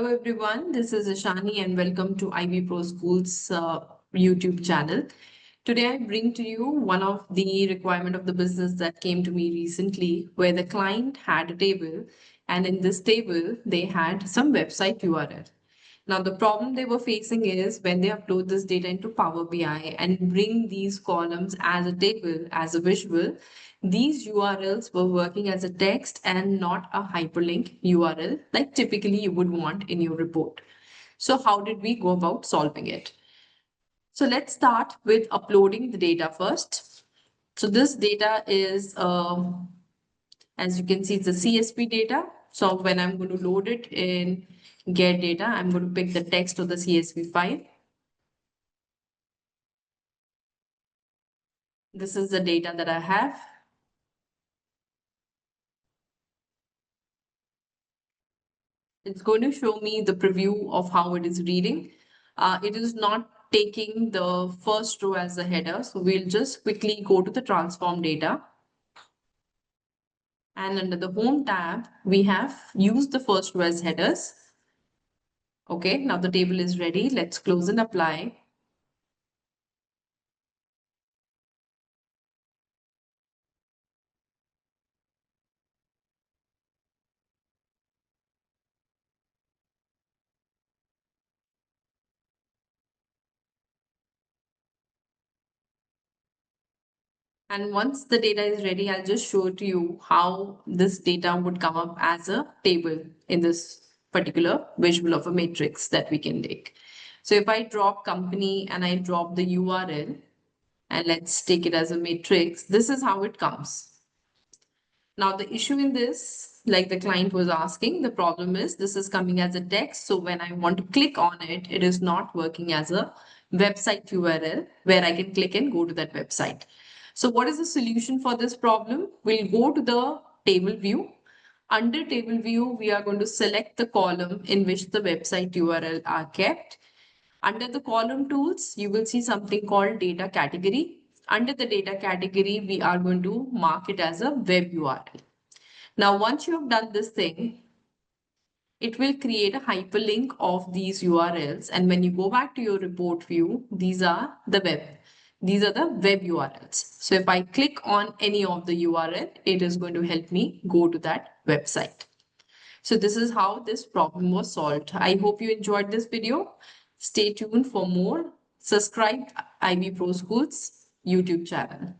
Hello everyone, this is Ishani and welcome to IB Pro School's YouTube channel. Today I bring to you one of the requirement of the business that came to me recently where the client had a table and in this table they had some website URL. Now the problem they were facing is when they upload this data into Power BI and bring these columns as a table, as a visual, these URLs were working as a text and not a hyperlink URL like typically you would want in your report. So how did we go about solving it? So let's start with uploading the data first. So this data is, as you can see, it's a CSV data. So when I'm going to load it in get data, I'm going to pick the text of the CSV file. This is the data that I have. It's going to show me the preview of how it is reading. It is not taking the first row as a header. So we'll just quickly go to the transform data. And under the home tab, we have used the first row as headers. Okay, now the table is ready. Let's close and apply. And once the data is ready, I'll just show to you how this data would come up as a table in this particular visual of a matrix that we can take. So if I drop company and I drop the URL, and let's take it as a matrix, this is how it comes. Now the issue in this, like the client was asking, the problem is this is coming as a text. So when I want to click on it, it is not working as a website URL where I can click and go to that website. So what is the solution for this problem? We'll go to the table view. Under table view, we are going to select the column in which the website URL are kept. Under the column tools, you will see something called data category. Under the data category, we are going to mark it as a web URL. Now, once you have done this thing, it will create a hyperlink of these URLs. And when you go back to your report view, these are the web. These are the web URLs. So if I click on any of the URL, it is going to help me go to that website. So this is how this problem was solved. I hope you enjoyed this video. Stay tuned for more. Subscribe IB Pro School's YouTube channel.